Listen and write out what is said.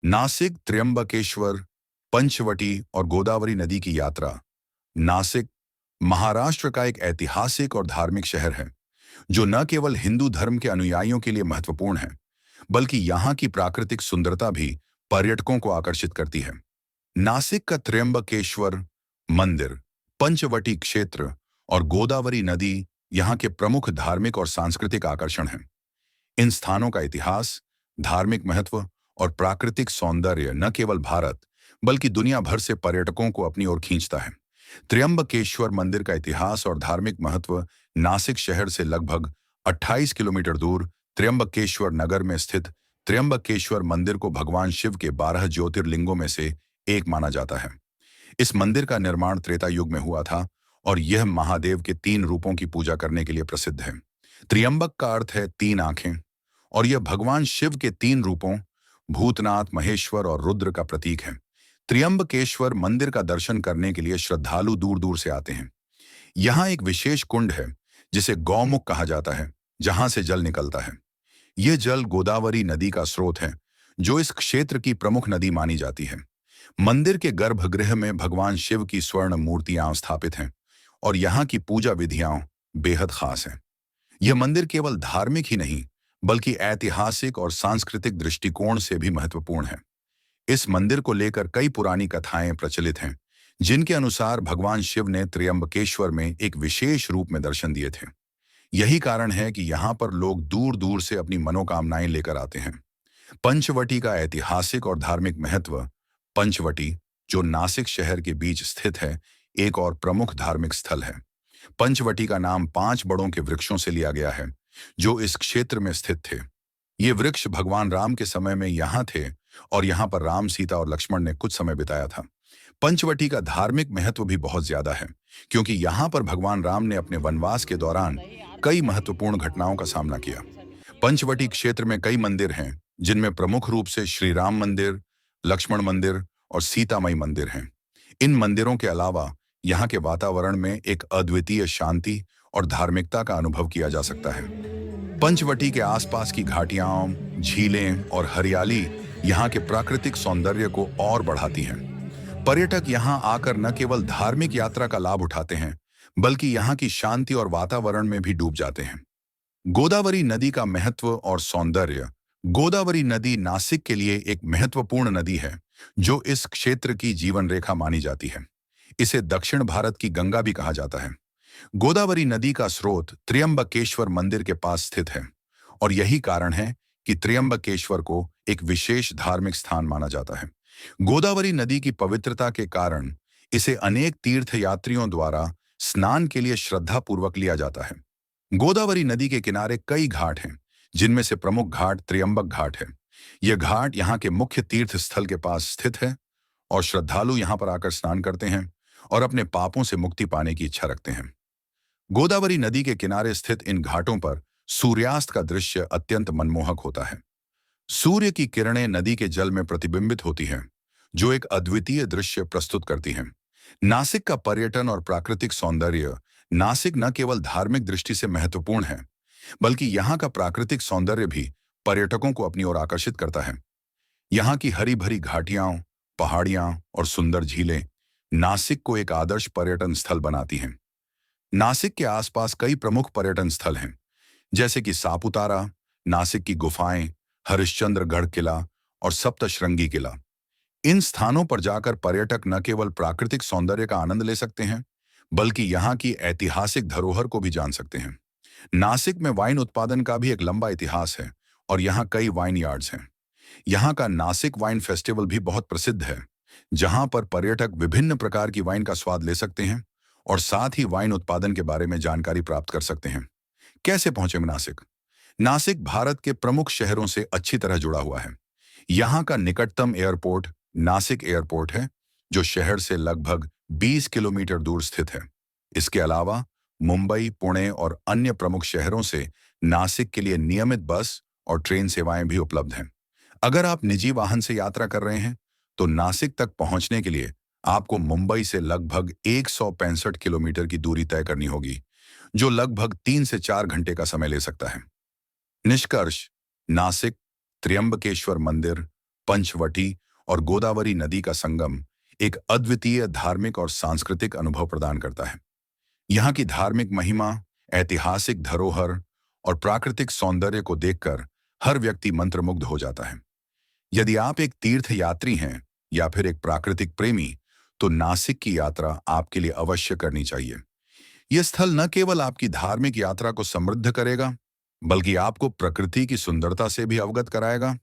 नासिक, त्र्यंबकेश्वर, पंचवटी और गोदावरी नदी की यात्रा। नासिक महाराष्ट्र का एक ऐतिहासिक और धार्मिक शहर है जो न केवल हिंदू धर्म के अनुयायियों के लिए महत्वपूर्ण है, बल्कि यहाँ की प्राकृतिक सुंदरता भी पर्यटकों को आकर्षित करती है। नासिक का त्र्यंबकेश्वर मंदिर, पंचवटी क्षेत्र और गोदावरी नदी यहाँ के प्रमुख धार्मिक और सांस्कृतिक आकर्षण हैं। इन स्थानों का इतिहास, धार्मिक महत्व और प्राकृतिक सौंदर्य न केवल भारत बल्कि दुनिया भर से पर्यटकों को अपनी ओर खींचता है। त्र्यंबकेश्वर मंदिर का इतिहास और धार्मिक महत्व। नासिक शहर से लगभग 28 किलोमीटर दूर त्र्यंबकेश्वर नगर में स्थित त्र्यंबकेश्वर मंदिर को भगवान शिव के 12 ज्योतिर्लिंगों में से एक माना जाता है। इस मंदिर का निर्माण त्रेता युग में हुआ था और यह महादेव के 3 रूपों की पूजा करने के लिए प्रसिद्ध है। त्र्यंबक का अर्थ है 3 आंखें और यह भगवान शिव के 3 रूपों भूतनाथ, महेश्वर और रुद्र का प्रतीक है। त्र्यंबकेश्वर मंदिर का दर्शन करने के लिए श्रद्धालु दूर दूर से आते हैं। यहाँ एक विशेष कुंड है जिसे गौमुख कहा जाता है, जहां से जल निकलता है। यह जल गोदावरी नदी का स्रोत है, जो इस क्षेत्र की प्रमुख नदी मानी जाती है। मंदिर के गर्भगृह में भगवान शिव की स्वर्ण मूर्तियां स्थापित हैं और यहाँ की पूजा विधियां बेहद खास हैं। यह मंदिर केवल धार्मिक ही नहीं बल्कि ऐतिहासिक और सांस्कृतिक दृष्टिकोण से भी महत्वपूर्ण है। इस मंदिर को लेकर कई पुरानी कथाएं प्रचलित हैं, जिनके अनुसार भगवान शिव ने त्र्यंबकेश्वर में एक विशेष रूप में दर्शन दिए थे। यही कारण है कि यहाँ पर लोग दूर दूर से अपनी मनोकामनाएं लेकर आते हैं। पंचवटी का ऐतिहासिक और धार्मिक महत्व। पंचवटी, जो नासिक शहर के बीच स्थित है, एक और प्रमुख धार्मिक स्थल है। पंचवटी का नाम 5 बड़ों के वृक्षों से लिया गया है जो इस क्षेत्र में स्थित थे। ये वृक्ष भगवान राम के समय में यहाँ थे और यहाँ पर राम, सीता और लक्ष्मण ने कुछ समय बिताया था। पंचवटी का धार्मिक महत्व भी बहुत ज्यादा है, क्योंकि यहाँ पर भगवान राम ने अपने वनवास के दौरान कई महत्वपूर्ण घटनाओं का सामना किया। पंचवटी क्षेत्र में कई मंदिर हैं, जिनमें प्रमुख रूप से श्री राम मंदिर, लक्ष्मण मंदिर और सीतामई मंदिर हैं। इन मंदिरों के अलावा यहाँ के वातावरण में एक अद्वितीय शांति और धार्मिकता का अनुभव किया जा सकता है। पंचवटी के आसपास की घाटियां, झीलें और हरियाली यहाँ के प्राकृतिक सौंदर्य को और बढ़ाती हैं। पर्यटक यहाँ आकर न केवल धार्मिक यात्रा का लाभ उठाते हैं, बल्कि यहाँ की शांति और वातावरण में भी डूब जाते हैं। गोदावरी नदी का महत्व और सौंदर्य। गोदावरी नदी नासिक के लिए एक महत्वपूर्ण नदी है, जो इस क्षेत्र की जीवन रेखा मानी जाती है। इसे दक्षिण भारत की गंगा भी कहा जाता है। गोदावरी नदी का स्रोत त्र्यंबकेश्वर मंदिर के पास स्थित है और यही कारण है कि त्र्यंबकेश्वर को एक विशेष धार्मिक स्थान माना जाता है। गोदावरी नदी की पवित्रता के कारण इसे अनेक तीर्थ यात्रियों द्वारा स्नान के लिए श्रद्धापूर्वक लिया जाता है। गोदावरी नदी के किनारे कई घाट हैं, जिनमें से प्रमुख घाट त्र्यंबक घाट है। यह घाट यहाँ के मुख्य तीर्थ स्थल के पास स्थित है और श्रद्धालु यहाँ पर आकर स्नान करते हैं और अपने पापों से मुक्ति पाने की इच्छा रखते हैं। गोदावरी नदी के किनारे स्थित इन घाटों पर सूर्यास्त का दृश्य अत्यंत मनमोहक होता है। सूर्य की किरणें नदी के जल में प्रतिबिंबित होती हैं, जो एक अद्वितीय दृश्य प्रस्तुत करती हैं। नासिक का पर्यटन और प्राकृतिक सौंदर्य। नासिक न केवल धार्मिक दृष्टि से महत्वपूर्ण है, बल्कि यहाँ का प्राकृतिक सौंदर्य भी पर्यटकों को अपनी ओर आकर्षित करता है। यहाँ की हरी भरी घाटियां, पहाड़ियां और सुंदर झीलें नासिक को एक आदर्श पर्यटन स्थल बनाती हैं। नासिक के आसपास कई प्रमुख पर्यटन स्थल हैं, जैसे कि सापुतारा, नासिक की गुफाएं, हरिश्चंद्रगढ़ किला और सप्तशृंगी किला। इन स्थानों पर जाकर पर्यटक न केवल प्राकृतिक सौंदर्य का आनंद ले सकते हैं, बल्कि यहाँ की ऐतिहासिक धरोहर को भी जान सकते हैं। नासिक में वाइन उत्पादन का भी एक लंबा इतिहास है और यहाँ कई वाइन यार्ड्स हैं। यहाँ का नासिक वाइन फेस्टिवल भी बहुत प्रसिद्ध है, जहाँ पर पर्यटक विभिन्न प्रकार की वाइन का स्वाद ले सकते हैं और साथ ही वाइन उत्पादन के बारे में जानकारी प्राप्त कर सकते हैं। कैसे पहुंचे नासिक? नासिक भारत के प्रमुख शहरों से अच्छी तरह जुड़ा हुआ है। यहाँ का निकटतम एयरपोर्ट नासिक एयरपोर्ट है, जो शहर से लगभग 20 किलोमीटर दूर स्थित है। इसके अलावा मुंबई, पुणे और अन्य प्रमुख शहरों से नासिक के लिए नियमित बस और ट्रेन सेवाएं भी उपलब्ध हैं। अगर आप निजी वाहन से यात्रा कर रहे हैं, तो नासिक तक पहुंचने के लिए आपको मुंबई से लगभग 165 किलोमीटर की दूरी तय करनी होगी, जो लगभग 3 से 4 घंटे का समय ले सकता है। निष्कर्ष: नासिक, त्र्यंबकेश्वर मंदिर, पंचवटी और गोदावरी नदी का संगम एक अद्वितीय धार्मिक और सांस्कृतिक अनुभव प्रदान करता है। यहाँ की धार्मिक महिमा, ऐतिहासिक धरोहर और प्राकृतिक सौंदर्य को देखकर हर व्यक्ति मंत्रमुग्ध हो जाता है। यदि आप एक तीर्थ यात्री हैं या फिर एक प्राकृतिक प्रेमी, तो नासिक की यात्रा आपके लिए अवश्य करनी चाहिए। यह स्थल न केवल आपकी धार्मिक यात्रा को समृद्ध करेगा, बल्कि आपको प्रकृति की सुंदरता से भी अवगत कराएगा।